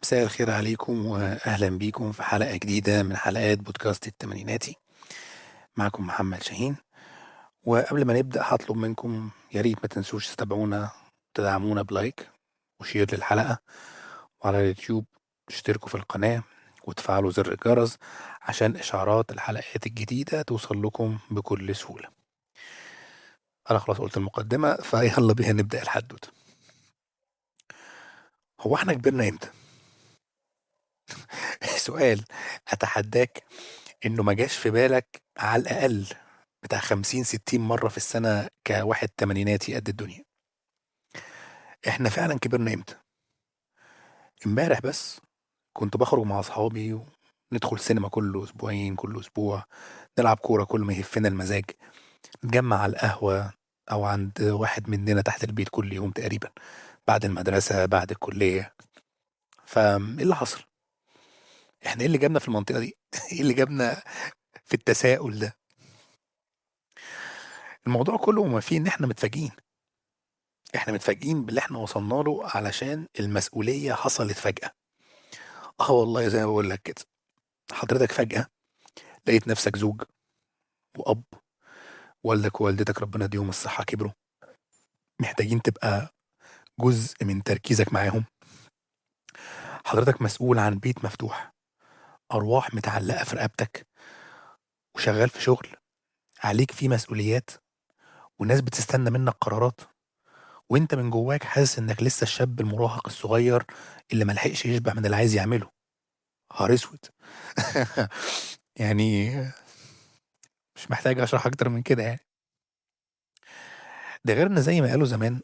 مساء الخير عليكم وأهلا بيكم في حلقة جديدة من حلقات بودكاست التمانيناتي. معكم محمد شاهين. وقبل ما نبدأ هطلب منكم يا ريت ما تنسوش تتابعونا وتدعمونا بلايك وشير للحلقة، وعلى اليوتيوب تشتركوا في القناة وتفعلوا زر الجرس عشان إشعارات الحلقات الجديدة توصل لكم بكل سهولة. أنا خلاص قلت المقدمة فيلا بينا نبدأ الحدوتة. هو احنا كبرنا امتى؟ سؤال أتحداك إنه ما جاش في بالك على الأقل بتاع 50 60 مرة في السنة كواحد تمانيناتي قد الدنيا. احنا فعلا كبرنا امتى؟ امبارح بس كنت بخرج مع اصحابي وندخل سينما كل اسبوعين، كل اسبوع نلعب كورة كل ما يهفنا المزاج، نتجمع على القهوة او عند واحد مننا تحت البيت كل يوم تقريبا، بعد المدرسة بعد الكلية. فايه اللي حصل؟ احنا ايه اللي جابنا في المنطقة دي؟ ايه اللي جابنا في التساؤل ده؟ الموضوع كله ما فيه ان احنا متفاجئين. احنا متفاجئين باللي احنا وصلنا له علشان المسؤولية حصلت فجأة. اه والله زي ما بقول لك كده، حضرتك فجأة لقيت نفسك زوج وأب، والدك ووالدتك ربنا يديهم الصحة كبروا، محتاجين تبقى جزء من تركيزك معاهم. حضرتك مسؤول عن بيت مفتوح، أرواح متعلقة في رقبتك، وشغال في شغل عليك فيه مسؤوليات، وناس بتستنى منك قرارات، وانت من جواك حاسس انك لسه الشاب المراهق الصغير اللي ملحقش يشبع من اللي عايز يعمله. نهار اسود. يعني مش محتاج اشرح اكتر من كده يعني. ده غير ان زي ما قالوا زمان،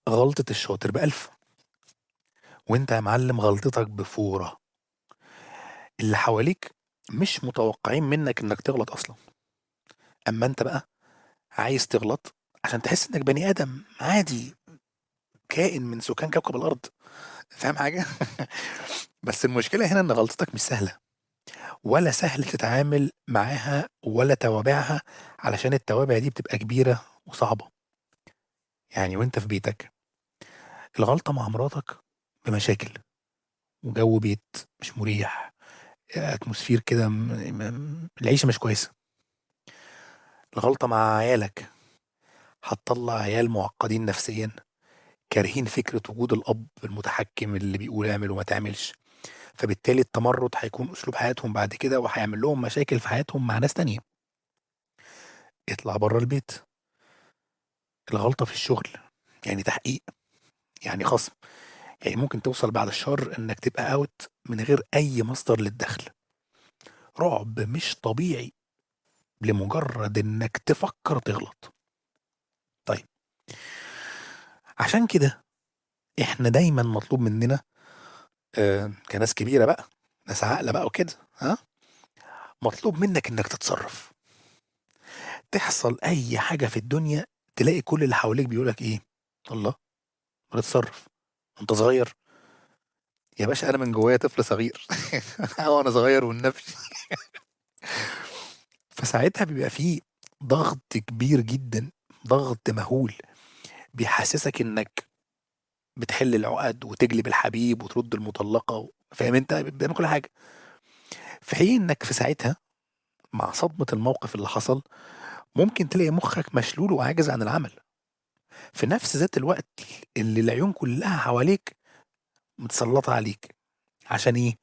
غلطة الشاطر بألف، وانت يا معلم غلطتك بفورة. اللي حواليك مش متوقعين منك انك تغلط اصلا، اما انت بقى عايز تغلط عشان تحس انك بني ادم عادي، كائن من سكان كوكب الارض. فاهم حاجة؟ بس المشكلة هنا ان غلطتك مش سهلة، ولا سهل تتعامل معاها ولا توابعها، علشان التوابع دي بتبقى كبيرة وصعبة. يعني وانت في بيتك، الغلطة مع مراتك بمشاكل وجو بيت مش مريح، اتموسفير كده، العيشة مش كويسة. الغلطة مع عيالك هتطلع عيال معقدين نفسيا، كارهين فكرة وجود الأب المتحكم اللي بيقول اعمل وما تعملش، فبالتالي التمرد هيكون أسلوب حياتهم بعد كده، وهيعمل لهم مشاكل في حياتهم مع ناس تانية. اطلع بره البيت، الغلطة في الشغل يعني تحقيق، يعني خصم، يعني ممكن توصل بعد الشر انك تبقى اوت من غير اي مصدر للدخل. رعب مش طبيعي لمجرد انك تفكر تغلط. طيب، عشان كده احنا دايما مطلوب مننا، كناس كبيرة بقى، ناس عاقلة بقى وكده، ها، مطلوب منك انك تتصرف. تحصل اي حاجة في الدنيا تلاقي كل اللي حواليك بيقولك ايه؟ الله، ما تتصرف، انت صغير. يا باشا انا من جوايا طفل صغير. او انا صغير والنبي. فساعتها بيبقى فيه ضغط كبير جدا، ضغط مهول، بيحسسك انك بتحل العقد وتجلب الحبيب وترد المطلقة، فاهم؟ انت بتعمل كل حاجة، في حين انك في ساعتها مع صدمة الموقف اللي حصل ممكن تلاقي مخك مشلول وعاجز عن العمل، في نفس ذات الوقت اللي العيون كلها حواليك متسلطة عليك. عشان ايه؟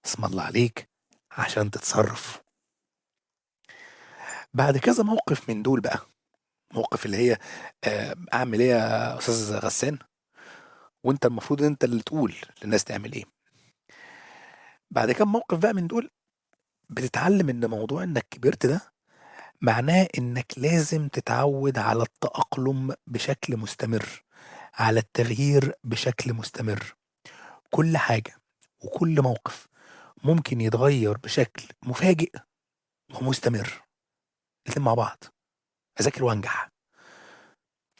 اسم الله عليك، عشان تتصرف. بعد كذا موقف من دول بقى، موقف اللي هي اعمل ايه يا استاذ غسان، وانت المفروض انت اللي تقول للناس تعمل ايه. بعد كام موقف بقى من دول بتتعلم ان موضوع انك كبرت ده معناه انك لازم تتعود على التأقلم بشكل مستمر، على التغيير بشكل مستمر. كل حاجة وكل موقف ممكن يتغير بشكل مفاجئ ومستمر، الاتنين مع بعض، اذاكر وانجح.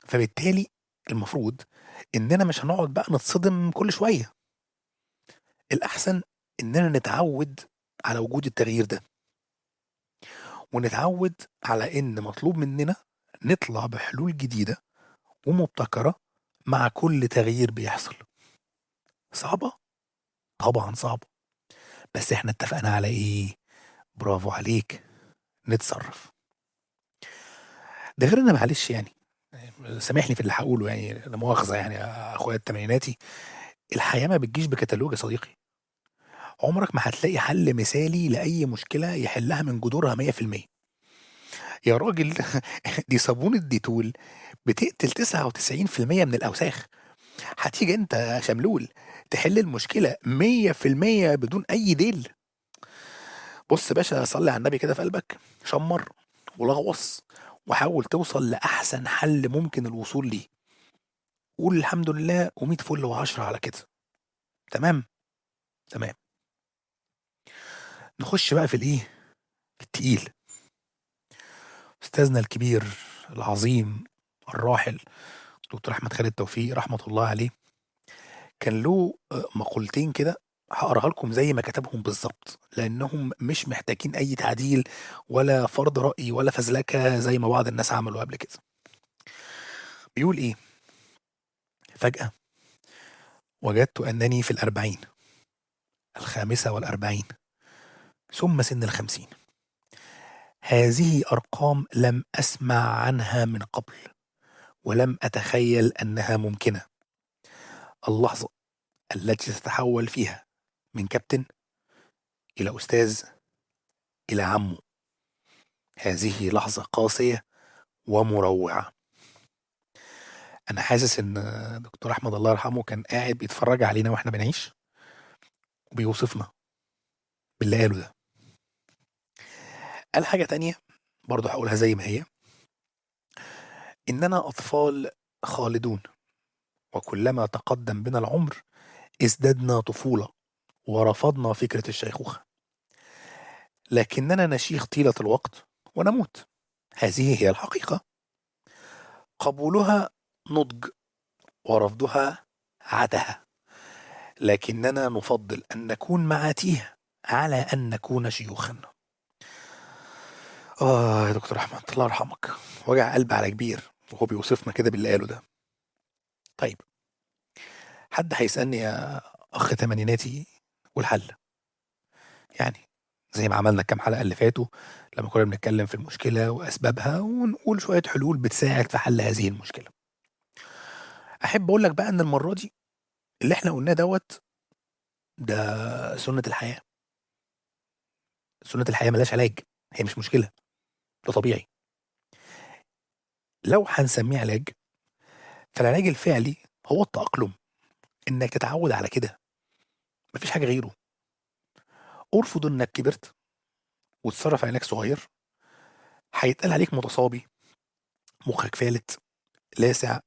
فبالتالي المفروض اننا مش هنقعد بقى نتصدم كل شوية، الاحسن اننا نتعود على وجود التغيير ده، ونتعود على ان مطلوب مننا نطلع بحلول جديدة ومبتكرة مع كل تغيير بيحصل. صعبة؟ طبعا صعبة، بس احنا اتفقنا على ايه؟ برافو عليك، نتصرف. ده غير ان معلش يعني، سامحني في اللي هقوله يعني، لا مؤاخذة يعني يا اخويا التمانيناتي، الحياة ما بتجيش بكتالوج يا صديقي. عمرك ما هتلاقي حل مثالي لأي مشكلة يحلها من جذورها 100%. يا راجل دي صابونة ديتول بتقتل 99% من الأوساخ. هتيجي انت يا شملول تحل المشكلة 100% بدون أي ديل؟ بص يا باشا، صلي على النبي كده في قلبك، شمر ولغوص وحاول توصل لأحسن حل ممكن الوصول ليه. قول الحمد لله وميت فل وعشرة على كده. تمام. تمام. نخش بقى في الايه، في التقيل. استاذنا الكبير العظيم الراحل دكتور احمد خالد توفيق رحمه الله عليه، كان له مقولتين كده، هقراها لكم زي ما كتبهم بالظبط، لانهم مش محتاجين اي تعديل ولا فرض راي ولا فزلكه زي ما بعض الناس عملوا قبل كده. بيقول ايه؟ فجاه وجدت انني في الاربعين، الخامسه والاربعين، ثم سن الخمسين. هذه ارقام لم اسمع عنها من قبل، ولم اتخيل انها ممكنه. اللحظه التي تتحول فيها من كابتن إلى أستاذ إلى عمه، هذه لحظة قاسية ومروعة. أنا حاسس إن دكتور أحمد الله يرحمه كان قاعد بيتفرج علينا وإحنا بنعيش وبيوصفنا باللي قاله ده. قال حاجة تانية برضه هقولها زي ما هي، إننا أطفال خالدون، وكلما تقدم بنا العمر ازددنا طفولة ورفضنا فكرة الشيخوخة، لكننا نشيخ طيلة الوقت ونموت. هذه هي الحقيقة. قبولها نضج ورفضها عته، لكننا نفضل أن نكون معاتيه على أن نكون شيوخا. يا دكتور أحمد الله يرحمك، وجع قلب على كبير وهو بيوصفنا كده باللي قاله ده. طيب، حد هيسألني يا أخ تمانيناتي والحل؟ يعني زي ما عملنا كام حلقة اللي فاتوا لما كنا بنتكلم في المشكلة وأسبابها ونقول شوية حلول بتساعد في حل هذه المشكلة. أحب أقول لك بقى إن المرة دي اللي إحنا قلناه ده سنة الحياة. سنة الحياة ملهاش علاج، هي مش مشكلة، ده طبيعي. لو هنسميه علاج، فالعلاج الفعلي هو التأقلم، إنك تتعود على كده، مفيش حاجة غيره. ارفض إنك كبرت وتصرف عينك صغير، هيتقال عليك متصابي، مخك فالت، لاسع،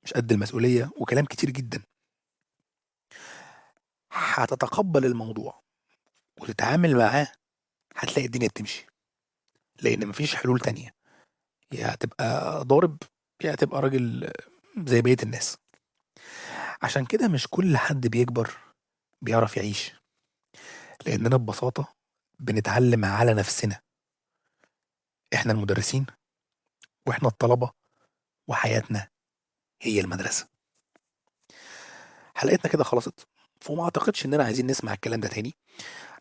مش قد المسؤولية وكلام كتير جدا. هتتقبل الموضوع وتتعامل معاه، هتلاقي الدنيا بتمشي، لأن مفيش حلول تانية. يا هتبقى ضارب يا هتبقى راجل زي بقية الناس. عشان كده مش كل حد بيكبر بيعرف يعيش، لأننا ببساطة بنتعلم على نفسنا. احنا المدرسين واحنا الطلبة، وحياتنا هي المدرسة. حلقتنا كده خلصت، وما اعتقدش اننا عايزين نسمع الكلام ده تاني،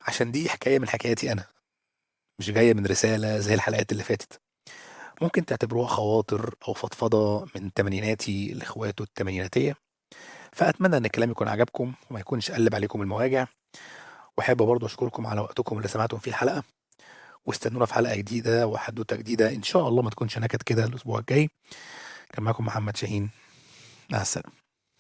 عشان دي حكاية من حكاياتي انا، مش جاية من رسالة زي الحلقات اللي فاتت. ممكن تعتبروها خواطر او فضفضة من تمانيناتي لاخواته التمانيناتية. فاتمنى ان الكلام يكون عجبكم وما يكونش قلب عليكم المواجع. وحابب برضه اشكركم على وقتكم اللي سمعتم فيه الحلقة، واستنونا في حلقة جديدة وحدوتة جديدة ان شاء الله ما تكونش نكد كده الاسبوع الجاي. كان معاكم محمد شاهين، مع السلامة.